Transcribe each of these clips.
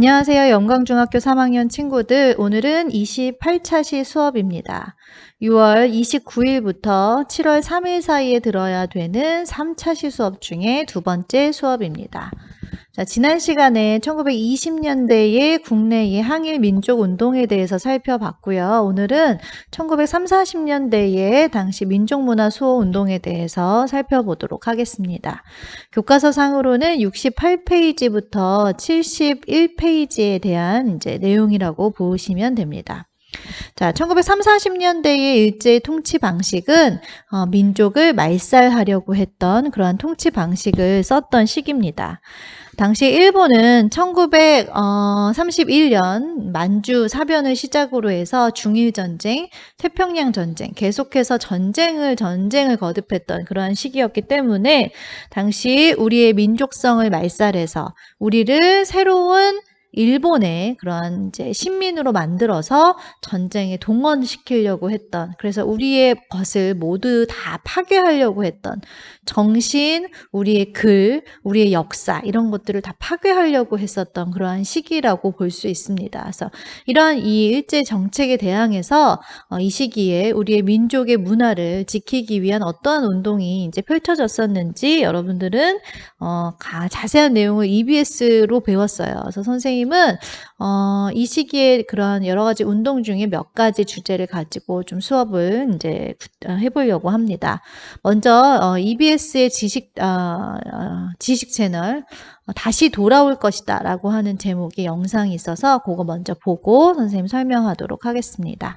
안녕하세요. 영광중학교 3학년 친구들. 오늘은 28차시 수업입니다. 6월 29일부터 7월 3일 사이에 들어야 되는 3차시 수업 중에 두 번째 수업입니다. 자, 지난 시간에 1920년대의 국내의 항일 민족 운동에 대해서 살펴봤고요. 오늘은 1930, 40년대의 당시 민족문화 수호 운동에 대해서 살펴보도록 하겠습니다. 교과서 상으로는 68페이지부터 71페이지에 대한 이제 내용이라고 보시면 됩니다. 자, 1930, 40년대의 일제 통치 방식은 민족을 말살하려고 했던 그러한 통치 방식을 썼던 시기입니다. 당시 일본은 1931년 만주 사변을 시작으로 해서 중일전쟁, 태평양전쟁, 계속해서 전쟁을 거듭했던 그러한 시기였기 때문에 당시 우리의 민족성을 말살해서 우리를 새로운 일본의 그러한 이제 식민으로 만들어서 전쟁에 동원시키려고 했던, 그래서 우리의 것을 모두 다 파괴하려고 했던 정신, 우리의 글, 우리의 역사 이런 것들을 다 파괴하려고 했었던 그러한 시기라고 볼 수 있습니다. 그래서 이러한 이 일제 정책에 대항해서 이 시기에 우리의 민족의 문화를 지키기 위한 어떠한 운동이 이제 펼쳐졌었는지 여러분들은 자세한 내용을 EBS로 배웠어요. 그래서 선생님은 이 시기에 그런 여러 가지 운동 중에 몇 가지 주제를 가지고 좀 수업을 이제 해보려고 합니다. 먼저 EBS의 지식 채널 다시 돌아올 것이다 라고 하는 제목의 영상이 있어서 그거 먼저 보고 선생님 설명하도록 하겠습니다.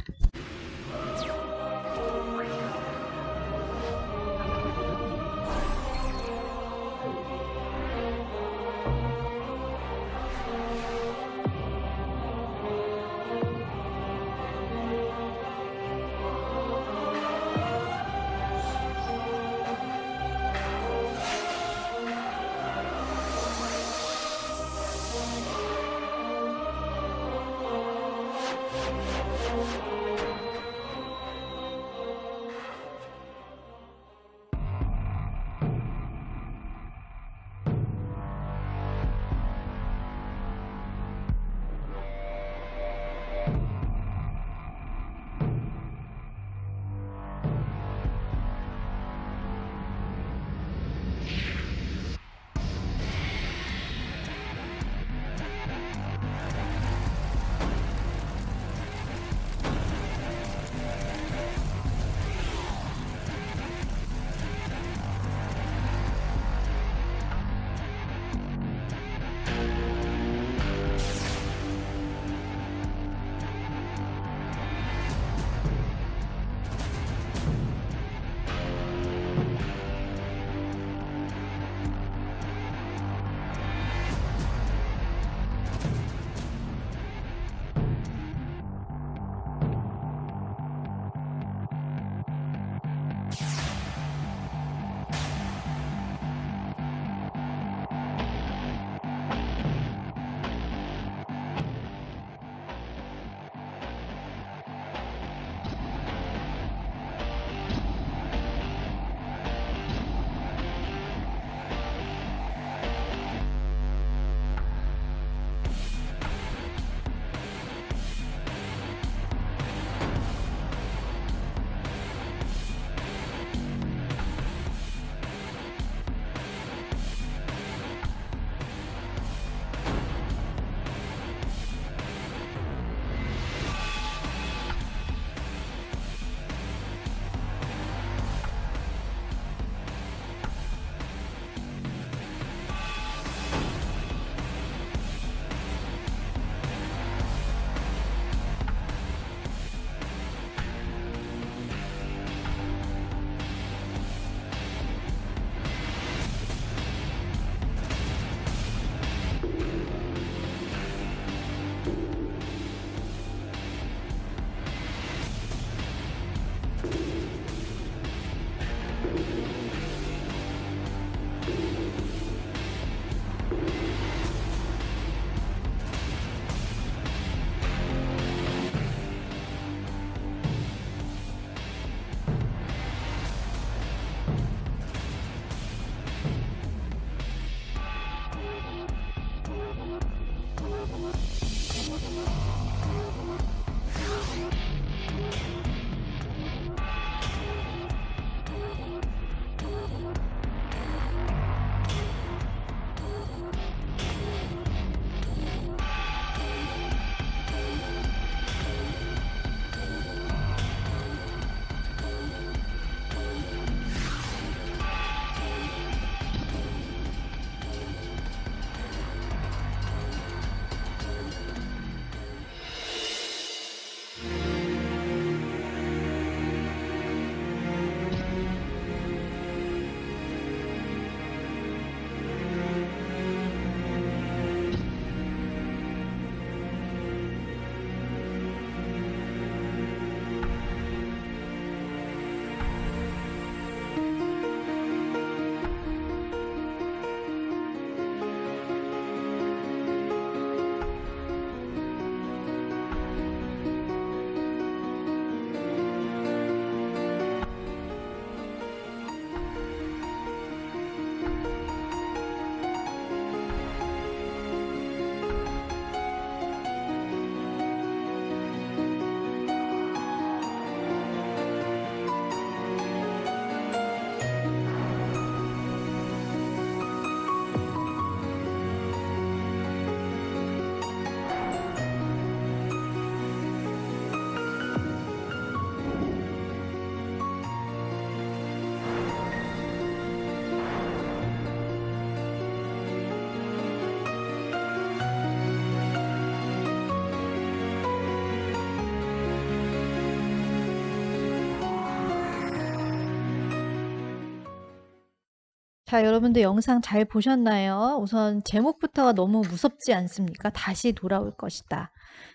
자, 여러분들 영상 잘 보셨나요? 우선 제목부터가 너무 무섭지 않습니까? 다시 돌아올 것이다.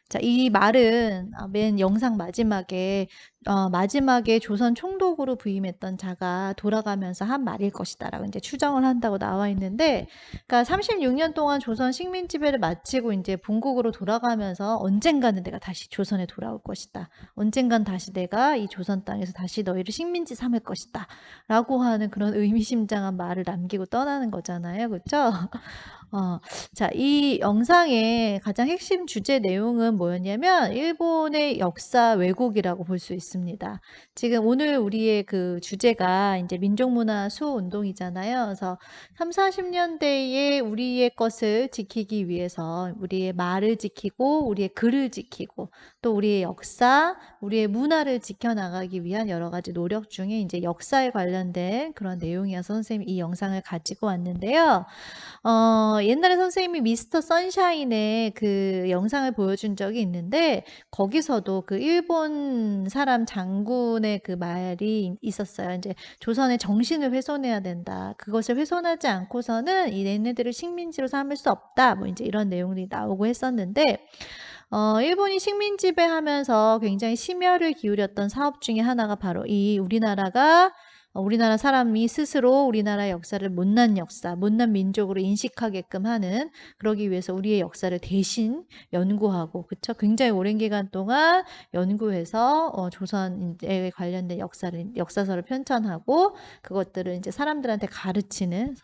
자, 이 말은 맨 영상 마지막에 조선 총독으로 부임했던 자가 돌아가면서 한 말일 것이다라고 이제 추정을 한다고 나와 있는데, 그러니까 36년 동안 조선 식민 지배를 마치고 이제 본국으로 돌아가면서 언젠가는 내가 다시 조선에 돌아올 것이다. 언젠간 다시 내가 이 조선 땅에서 다시 너희를 식민지 삼을 것이다. 라고 하는 그런 의미심장한 말을 남기고 떠나는 거잖아요. 그렇죠? 자, 이 영상의 가장 핵심 주제 내용은 뭐였냐면 일본의 역사 왜곡이라고 볼 수 있습니다. 지금 오늘 우리의 그 주제가 이제 민족문화 수호 운동이잖아요. 그래서 3, 40년대에 우리의 것을 지키기 위해서 우리의 말을 지키고 우리의 글을 지키고 또 우리의 역사, 우리의 문화를 지켜나가기 위한 여러 가지 노력 중에 이제 역사에 관련된 그런 내용이어서 선생님이 이 영상을 가지고 왔는데요. 옛날에 선생님이 미스터 선샤인의 그 영상을 보여준 적이 있는데 거기서도 그 일본 사람 장군의 그 말이 있었어요. 이제 조선의 정신을 훼손해야 된다. 그것을 훼손하지 않고서는 이 얘네들을 식민지로 삼을 수 없다. 뭐 이제 이런 내용들이 나오고 했었는데 일본이 식민 지배하면서 굉장히 심혈을 기울였던 사업 중에 하나가 바로 이 우리나라 사람이 스스로 우리나라의 역사를 못난 역사, 못난 민족으로 인식하게끔 하는, 그러기 위해서 우리의 역사를 대신 연구하고, 그쵸? 굉장히 오랜 기간 동안 연구해서 조선에 관련된 역사서를 편찬하고 그것들을 이제 사람들한테 가르치는,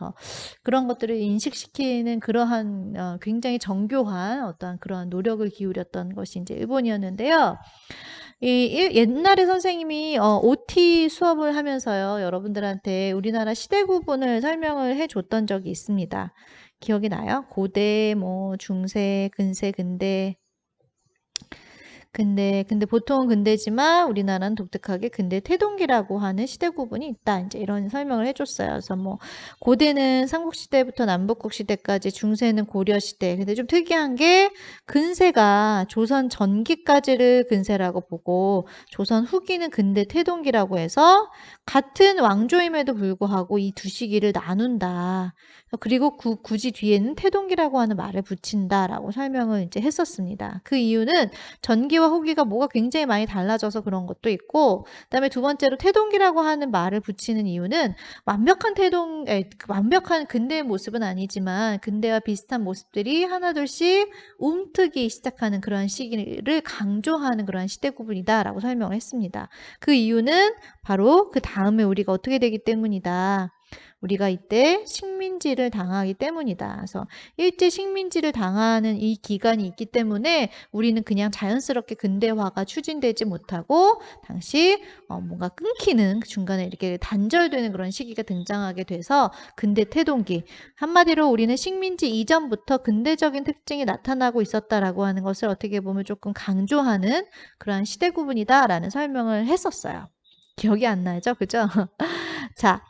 그런 것들을 인식시키는 그러한 굉장히 정교한 그러한 노력을 기울였던 것이 이제 일본이었는데요. 옛날에 선생님이 OT 수업을 하면서요, 여러분들한테 우리나라 시대 구분을 설명을 해줬던 적이 있습니다. 기억이 나요? 고대, 뭐 중세, 근세, 근데 보통은 근대지만 우리나라는 독특하게 근대 태동기라고 하는 시대 구분이 있다. 이제 이런 설명을 해줬어요. 그래서 뭐 고대는 삼국시대부터 남북국시대까지, 중세는 고려시대. 근데 좀 특이한 게 근세가 조선 전기까지를 근세라고 보고 조선 후기는 근대 태동기라고 해서 같은 왕조임에도 불구하고 이 두 시기를 나눈다. 그리고 굳이 뒤에는 태동기라고 하는 말을 붙인다라고 설명을 이제 했었습니다. 그 이유는 전기와 후기가 뭐가 굉장히 많이 달라져서 그런 것도 있고, 그다음에 두 번째로 태동기라고 하는 말을 붙이는 이유는 완벽한 근대의 모습은 아니지만 근대와 비슷한 모습들이 하나둘씩 움트기 시작하는 그러한 시기를 강조하는 그러한 시대 구분이다라고 설명을 했습니다. 그 이유는 바로 그 다음에 우리가 어떻게 되기 때문이다. 우리가 이때 식민지를 당하기 때문이다. 그래서 일제 식민지를 당하는 이 기간이 있기 때문에 우리는 그냥 자연스럽게 근대화가 추진되지 못하고 당시 뭔가 끊기는, 중간에 이렇게 단절되는 그런 시기가 등장하게 돼서 근대 태동기. 한마디로 우리는 식민지 이전부터 근대적인 특징이 나타나고 있었다라고 하는 것을 어떻게 보면 조금 강조하는 그러한 시대 구분이다라는 설명을 했었어요. 기억이 안 나죠? 그죠? 자,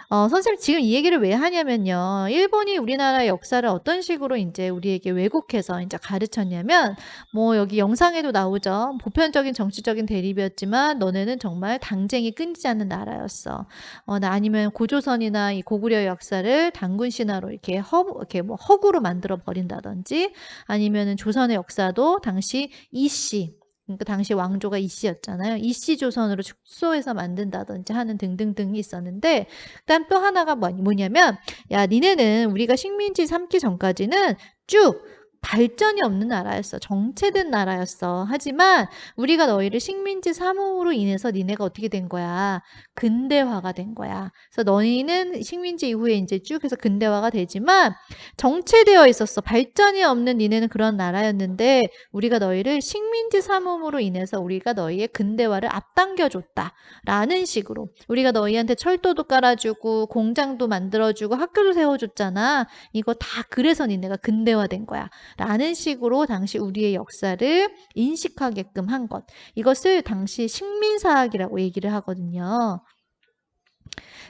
선생님 지금 이 얘기를 왜 하냐면요. 일본이 우리나라의 역사를 어떤 식으로 이제 우리에게 왜곡해서 이제 가르쳤냐면, 뭐 여기 영상에도 나오죠. 보편적인 정치적인 대립이었지만 너네는 정말 당쟁이 끊이지 않는 나라였어. 아니면 고조선이나 이 고구려의 역사를 단군 신화로 이렇게 뭐 허구로 만들어 버린다든지, 아니면은 조선의 역사도 당시 이씨, 그러니까 당시 왕조가 이씨였잖아요. 이씨 조선으로 축소해서 만든다든지 하는 등등등이 있었는데, 그다음 또 하나가 뭐냐면, 야, 니네는 우리가 식민지 삼기 전까지는 쭉 발전이 없는 나라였어. 정체된 나라였어. 하지만 우리가 너희를 식민지 삼음으로 인해서 니네가 어떻게 된 거야? 근대화가 된 거야. 그래서 너희는 식민지 이후에 이제 쭉 해서 근대화가 되지만 정체되어 있었어. 발전이 없는 니네는 그런 나라였는데 우리가 너희를 식민지 삼음으로 인해서 우리가 너희의 근대화를 앞당겨줬다. 라는 식으로. 우리가 너희한테 철도도 깔아주고 공장도 만들어주고 학교도 세워줬잖아. 이거 다 그래서 니네가 근대화된 거야. 라는 식으로 당시 우리의 역사를 인식하게끔 한 것. 이것을 당시 식민사학이라고 얘기를 하거든요.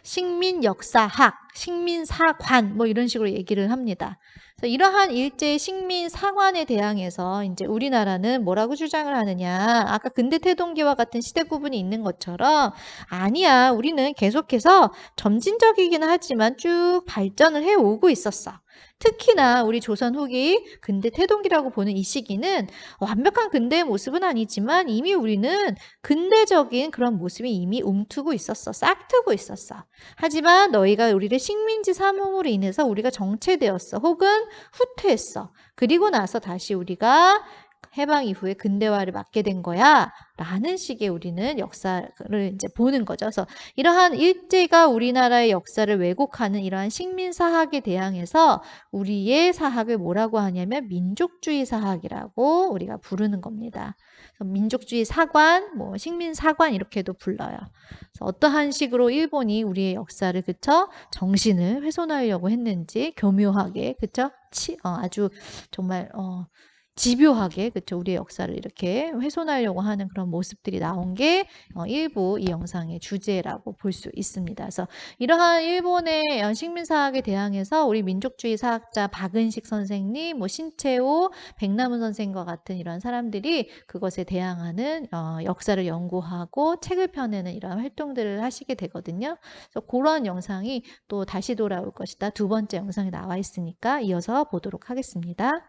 식민역사학, 식민사관 뭐 이런 식으로 얘기를 합니다. 그래서 이러한 일제의 식민사관에 대항해서 이제 우리나라는 뭐라고 주장을 하느냐. 아까 근대태동기와 같은 시대 구분이 있는 것처럼 아니야. 우리는 계속해서 점진적이기는 하지만 쭉 발전을 해오고 있었어. 특히나 우리 조선 후기 근대태동기라고 보는 이 시기는 완벽한 근대의 모습은 아니지만 이미 우리는 근대적인 그런 모습이 이미 움트고 있었어. 싹트고 있었어. 하지만 너희가 우리를 식민지 삼음으로 인해서 우리가 정체되었어. 혹은 후퇴했어. 그리고 나서 다시 우리가 해방 이후에 근대화를 맞게 된 거야. 라는 식의 우리는 역사를 이제 보는 거죠. 그래서 이러한 일제가 우리나라의 역사를 왜곡하는 이러한 식민사학에 대항해서 우리의 사학을 뭐라고 하냐면 민족주의 사학이라고 우리가 부르는 겁니다. 민족주의 사관, 뭐 식민사관 이렇게도 불러요. 그래서 어떠한 식으로 일본이 우리의 역사를 그쵸? 정신을 훼손하려고 했는지 교묘하게 그쵸? 아주 정말 집요하게 그쵸? 우리의 역사를 이렇게 훼손하려고 하는 그런 모습들이 나온 게 일부 이 영상의 주제라고 볼 수 있습니다. 그래서 이러한 일본의 식민사학에 대항해서 우리 민족주의 사학자 박은식 선생님, 뭐 신채호, 백남훈 선생과 같은 이런 사람들이 그것에 대항하는 역사를 연구하고 책을 펴내는 이런 활동들을 하시게 되거든요. 그래서 그런 영상이 또 다시 돌아올 것이다. 두 번째 영상이 나와 있으니까 이어서 보도록 하겠습니다.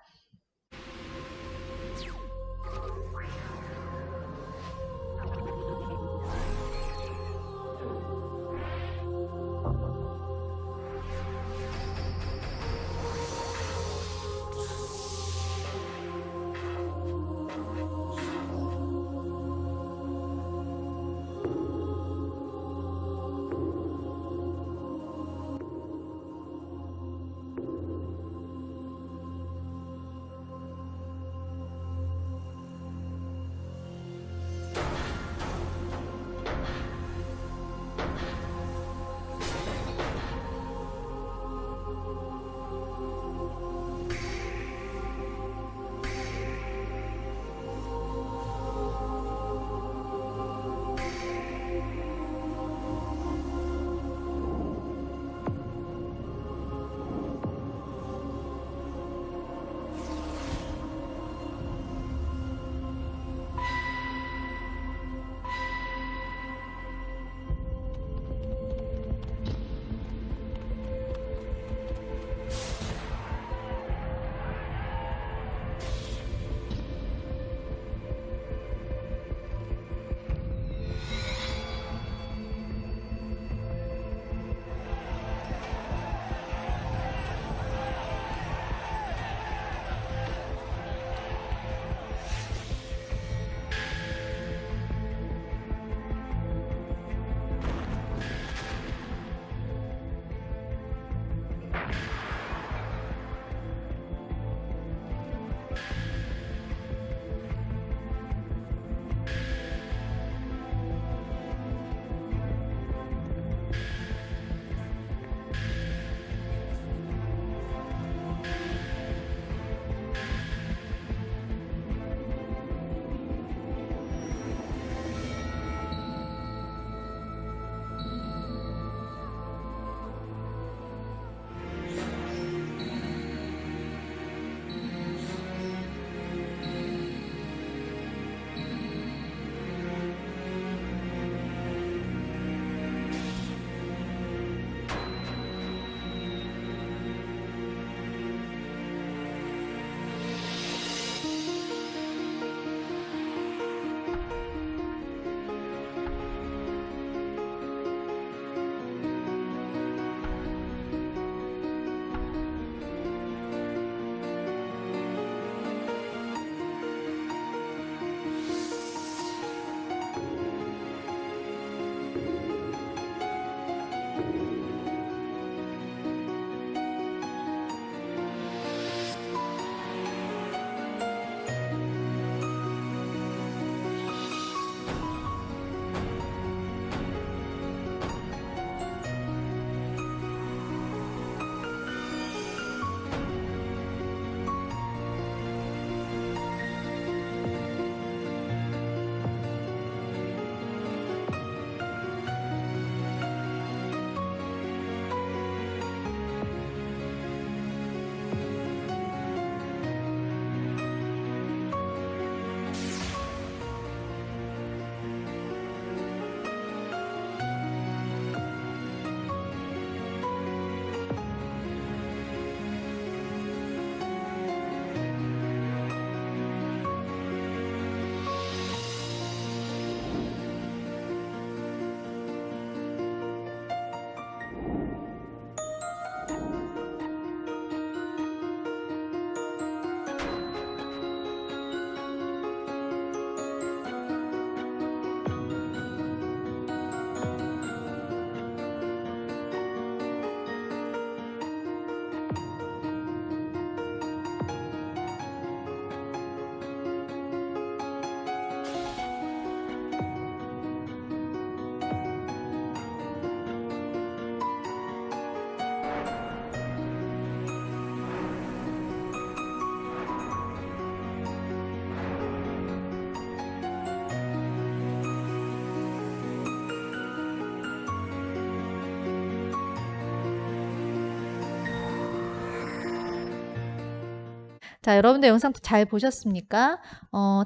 자, 여러분들 영상 잘 보셨습니까?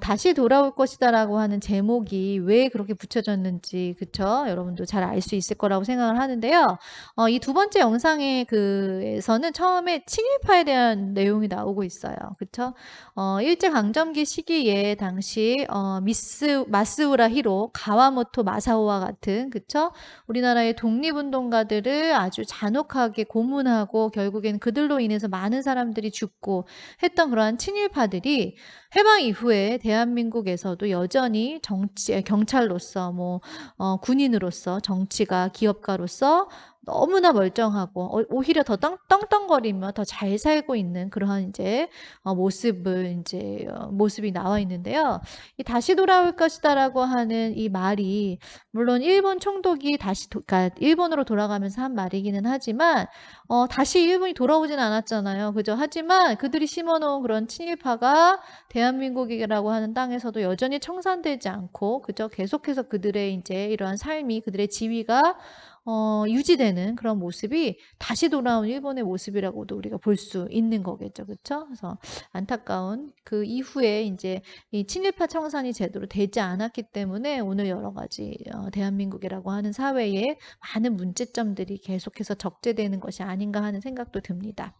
다시 돌아올 것이다라고 하는 제목이 왜 그렇게 붙여졌는지, 그쵸? 여러분도 잘 알 수 있을 거라고 생각을 하는데요. 이 두 번째 영상에 그에서는 처음에 친일파에 대한 내용이 나오고 있어요. 그쵸? 일제강점기 시기에 당시, 마스우라 히로, 가와모토 마사오와 같은, 그쵸? 우리나라의 독립운동가들을 아주 잔혹하게 고문하고 결국엔 그들로 인해서 많은 사람들이 죽고 했던 그러한 친일파들이 해방 이후에 대한민국에서도 여전히 경찰로서 군인으로서 정치가 기업가로서 너무나 멀쩡하고 오히려 더 떵떵거리며 더 잘 살고 있는 그러한 이제 모습이 나와 있는데요. 이 다시 돌아올 것이다라고 하는 이 말이 물론 일본 총독이 그러니까 일본으로 돌아가면서 한 말이기는 하지만 다시 일본이 돌아오진 않았잖아요. 그죠? 하지만 그들이 심어놓은 그런 친일파가 대한민국이라고 하는 땅에서도 여전히 청산되지 않고, 그죠? 계속해서 그들의 이제 이러한 삶이, 그들의 지위가 유지되는 그런 모습이 다시 돌아온 일본의 모습이라고도 우리가 볼 수 있는 거겠죠. 그렇죠? 그래서 안타까운 그 이후에 이제 이 친일파 청산이 제대로 되지 않았기 때문에 오늘 여러 가지 대한민국이라고 하는 사회에 많은 문제점들이 계속해서 적재되는 것이 아닌가 하는 생각도 듭니다.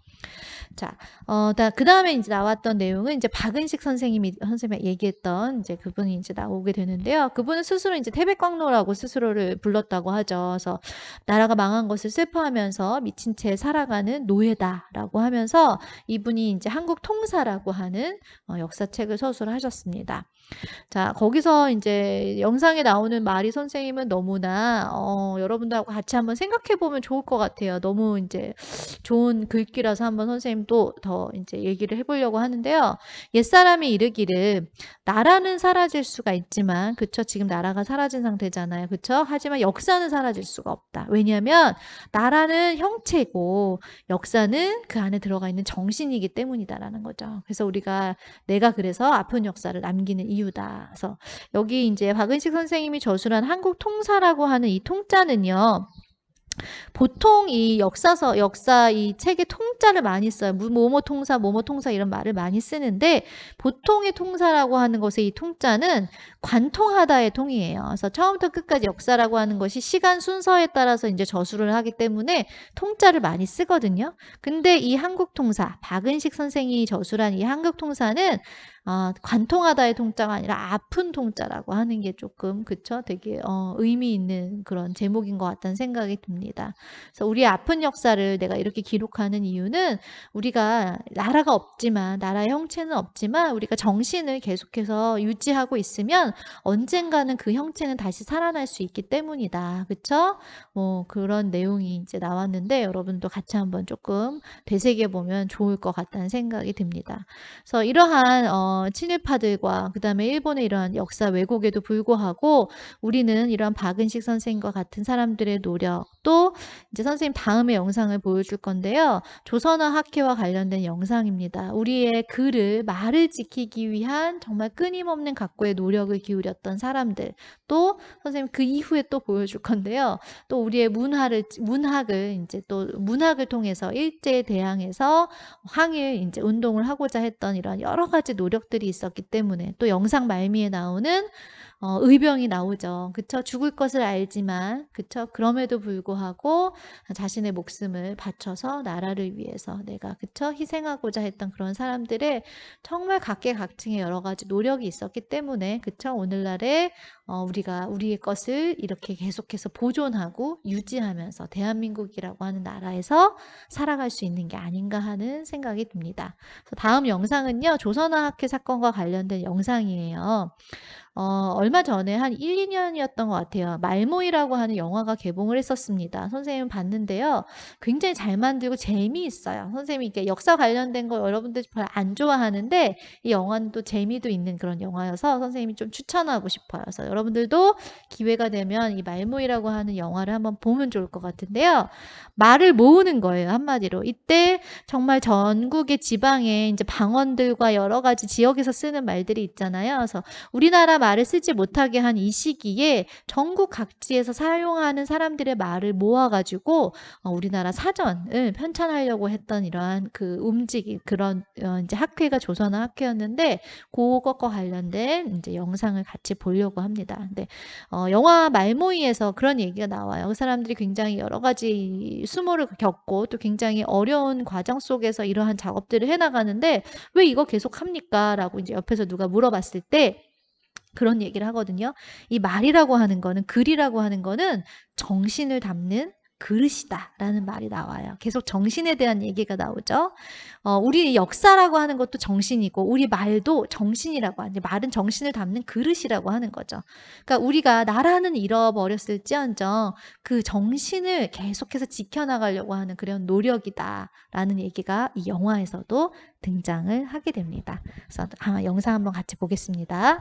자, 그 다음에 이제 나왔던 내용은 이제 박은식 선생님이 얘기했던 이제 그분이 이제 나오게 되는데요. 그분은 스스로 이제 태백광로라고 스스로를 불렀다고 하죠. 그래서 나라가 망한 것을 슬퍼하면서 미친 채 살아가는 노예다라고 하면서 이분이 이제 한국 통사라고 하는 역사책을 서술하셨습니다. 자, 거기서 이제 영상에 나오는 말이 선생님은 너무나 여러분들하고 같이 한번 생각해 보면 좋을 것 같아요. 너무 이제 좋은 글귀라서 한번 선생님도 더 이제 얘기를 해보려고 하는데요. 옛사람이 이르기를 나라는 사라질 수가 있지만, 그쵸? 지금 나라가 사라진 상태잖아요. 그쵸? 하지만 역사는 사라질 수가 없다. 왜냐하면 나라는 형체고 역사는 그 안에 들어가 있는 정신이기 때문이다라는 거죠. 그래서 내가 그래서 아픈 역사를 남기는 이유다. 그래서 여기 이제 박은식 선생님이 저술한 한국 통사라고 하는 이 통자는요. 보통 이 역사 이 책에 통자를 많이 써요. 뭐뭐 통사 이런 말을 많이 쓰는데 보통의 통사라고 하는 것의 이 통자는 관통하다의 통이에요. 그래서 처음부터 끝까지 역사라고 하는 것이 시간 순서에 따라서 이제 저술을 하기 때문에 통자를 많이 쓰거든요. 근데 이 한국 통사, 박은식 선생이 저술한 이 한국 통사는 관통하다의 통자가 아니라 아픈 통자라고 하는 게 조금 그쵸? 되게 의미 있는 그런 제목인 것 같다는 생각이 듭니다. 그래서 우리의 아픈 역사를 내가 이렇게 기록하는 이유는 우리가 나라가 없지만 나라의 형체는 없지만 우리가 정신을 계속해서 유지하고 있으면 언젠가는 그 형체는 다시 살아날 수 있기 때문이다. 그쵸? 그런 내용이 이제 나왔는데 여러분도 같이 한번 조금 되새겨 보면 좋을 것 같다는 생각이 듭니다. 그래서 이러한 친일파들과 그 다음에 일본의 이러한 역사 왜곡에도 불구하고 우리는 이러한 박은식 선생님과 같은 사람들의 노력 또 이제 선생님 다음에 영상을 보여줄 건데요. 조선어 학회와 관련된 영상입니다. 우리의 말을 지키기 위한 정말 끊임없는 각고의 노력을 기울였던 사람들 또 선생님 그 이후에 또 보여줄 건데요. 또 우리의 문학을 이제 또 문학을 통해서 일제에 대항해서 항일 이제 운동을 하고자 했던 이런 여러 가지 노력들이 있었기 때문에 또 영상 말미에 나오는 의병이 나오죠. 그쵸? 죽을 것을 알지만, 그쵸? 그럼에도 불구하고 자신의 목숨을 바쳐서 나라를 위해서 내가, 그쵸? 희생하고자 했던 그런 사람들의 정말 각계각층의 여러 가지 노력이 있었기 때문에, 그쵸? 오늘날에 우리가 우리의 것을 이렇게 계속해서 보존하고 유지하면서 대한민국이라고 하는 나라에서 살아갈 수 있는 게 아닌가 하는 생각이 듭니다. 그래서 다음 영상은요, 조선어학회 사건과 관련된 영상이에요. 얼마 전에 한 1, 2년이었던 것 같아요. 말모이라고 하는 영화가 개봉을 했었습니다. 선생님 봤는데요. 굉장히 잘 만들고 재미있어요. 선생님이 이렇게 역사 관련된 거 여러분들이 별로 안 좋아하는데 이 영화는 또 재미도 있는 그런 영화여서 선생님이 좀 추천하고 싶어요. 그래서 여러분들도 기회가 되면 이 말모이라고 하는 영화를 한번 보면 좋을 것 같은데요. 말을 모으는 거예요. 한마디로. 이때 정말 전국의 지방에 이제 방언들과 여러 가지 지역에서 쓰는 말들이 있잖아요. 그래서 우리나라 말을 쓰지 못하게 한 이 시기에 전국 각지에서 사용하는 사람들의 말을 모아가지고 우리나라 사전을 편찬하려고 했던 이러한 그 움직임, 그런 이제 학회가 조선어 학회였는데 그것과 관련된 이제 영상을 같이 보려고 합니다. 근데 영화 말모이에서 그런 얘기가 나와요. 그 사람들이 굉장히 여러 가지 수모를 겪고 또 굉장히 어려운 과정 속에서 이러한 작업들을 해나가는데 왜 이거 계속 합니까? 라고 이제 옆에서 누가 물어봤을 때 그런 얘기를 하거든요. 이 말이라고 하는 거는, 글이라고 하는 거는 정신을 담는 그릇이다라는 말이 나와요. 계속 정신에 대한 얘기가 나오죠. 우리 역사라고 하는 것도 정신이고 우리 말도 정신이라고 하는, 말은 정신을 담는 그릇이라고 하는 거죠. 그러니까 우리가 나라는 잃어버렸을지언정 그 정신을 계속해서 지켜나가려고 하는 그런 노력이다라는 얘기가 이 영화에서도 등장을 하게 됩니다. 그래서 영상 한번 같이 보겠습니다.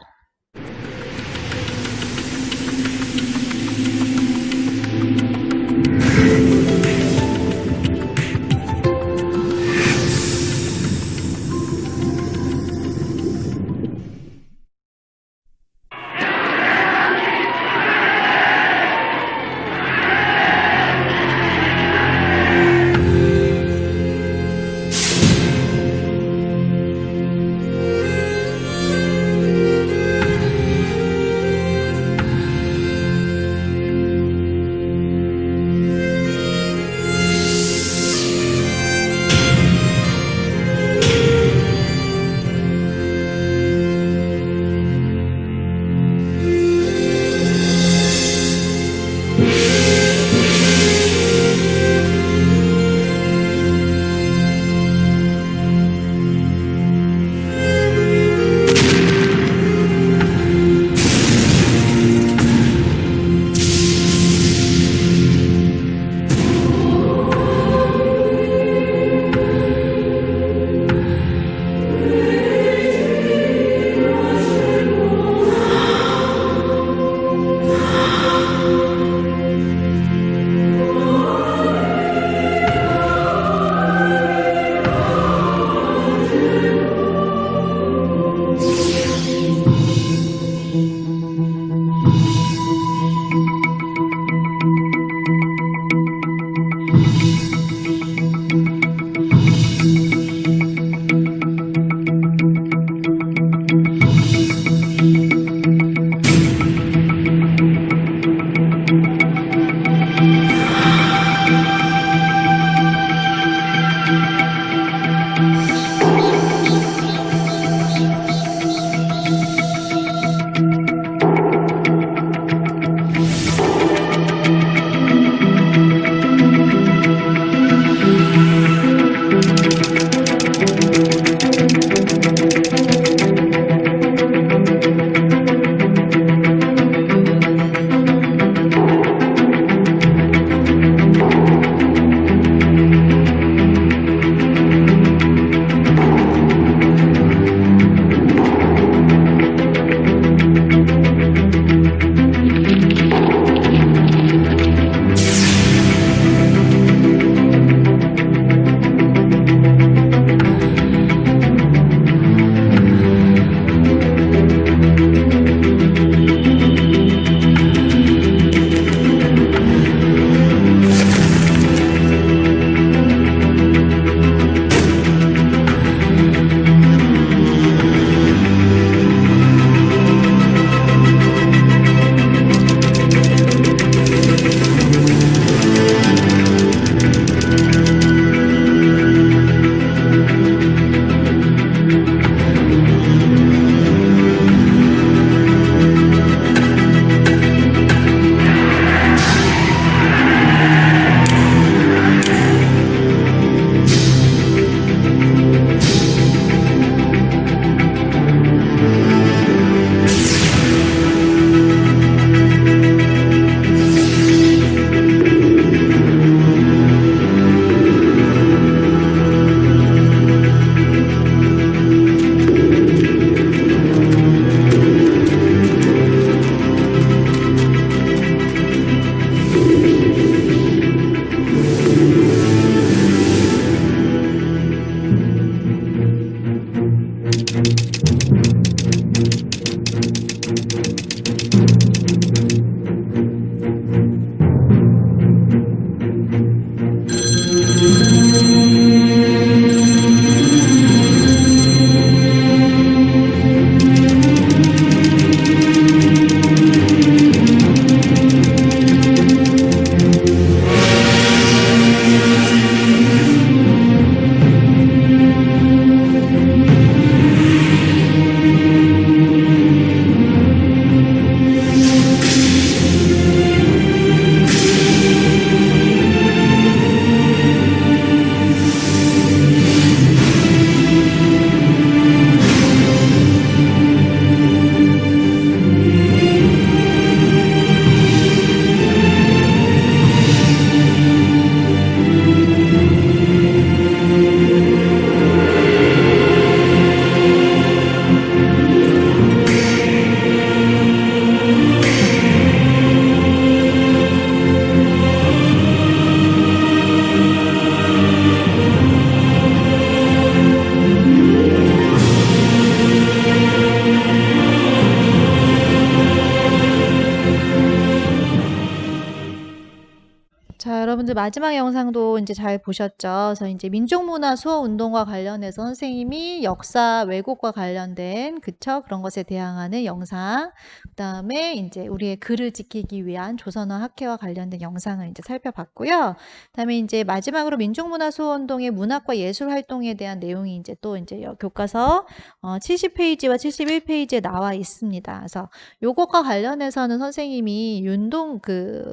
자, 여러분들 마지막 영상도 이제 잘 보셨죠? 그래서 이제 민족문화 수호운동과 관련해서 선생님이 역사 왜곡과 관련된 그쵸? 그런 것에 대항하는 영상, 그다음에 이제 우리의 글을 지키기 위한 조선어 학회와 관련된 영상을 이제 살펴봤고요. 그다음에 이제 마지막으로 민족문화 수호운동의 문학과 예술 활동에 대한 내용이 이제 또 이제 교과서 70페이지와 71페이지에 나와 있습니다. 그래서 요것과 관련해서는 선생님이 윤동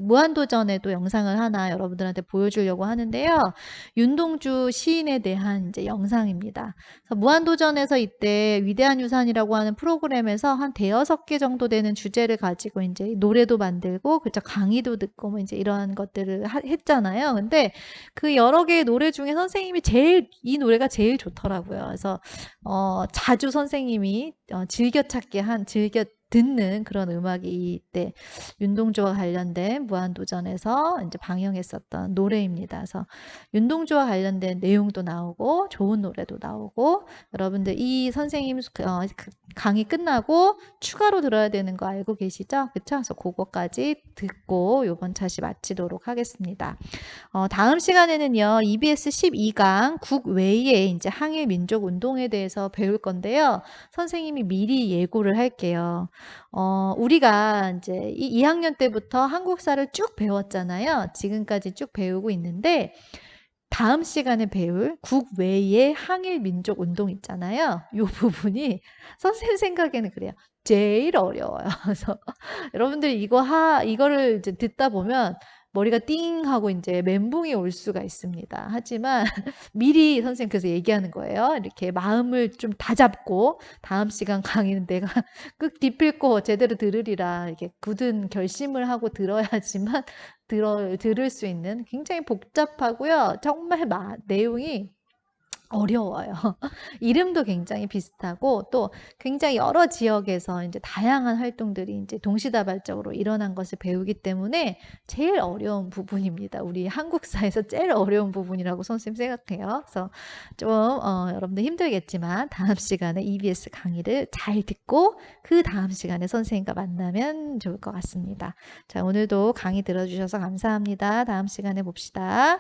무한도전에도 영상을 하나 여러분들한테 보여주려고 하는데요. 윤동주 시인에 대한 이제 영상입니다. 그래서 무한도전에서 이때 위대한 유산이라고 하는 프로그램에서 한 대여섯 개 정도 되는 주제를 가지고 이제 노래도 만들고 그쵸 강의도 듣고 뭐 이제 이러한 것들을 했잖아요. 근데 그 여러 개의 노래 중에 선생님이 이 노래가 제일 좋더라고요. 그래서 자주 선생님이 즐겨 듣는 그런 음악이 이때 윤동주와 관련된 무한도전에서 이제 방영했었던 노래입니다. 그래서 윤동주와 관련된 내용도 나오고 좋은 노래도 나오고 여러분들 이 선생님 강의 끝나고 추가로 들어야 되는 거 알고 계시죠? 그쵸? 그래서 그거까지 듣고 요번 차시 마치도록 하겠습니다. 다음 시간에는요, EBS 12강 국외의 이제 항일 민족 운동에 대해서 배울 건데요. 선생님이 미리 예고를 할게요. 우리가 이제 2학년 때부터 한국사를 쭉 배웠잖아요. 지금까지 쭉 배우고 있는데, 다음 시간에 배울 국외의 항일 민족 운동 있잖아요. 이 부분이 선생님 생각에는 그래요. 제일 어려워요. 그래서 여러분들 이거를 이제 듣다 보면 머리가 띵 하고 이제 멘붕이 올 수가 있습니다. 하지만 미리 선생님 그래서 얘기하는 거예요. 이렇게 마음을 좀 다잡고 다음 시간 강의는 내가 꼭 기필코 제대로 들으리라 이렇게 굳은 결심을 하고 들어야지만 들을 수 있는 굉장히 복잡하고요. 정말 내용이 어려워요. 이름도 굉장히 비슷하고 또 굉장히 여러 지역에서 이제 다양한 활동들이 이제 동시다발적으로 일어난 것을 배우기 때문에 제일 어려운 부분입니다. 우리 한국사에서 제일 어려운 부분이라고 선생님 생각해요. 그래서 좀 여러분들 힘들겠지만 다음 시간에 EBS 강의를 잘 듣고 그 다음 시간에 선생님과 만나면 좋을 것 같습니다. 자, 오늘도 강의 들어주셔서 감사합니다. 다음 시간에 봅시다.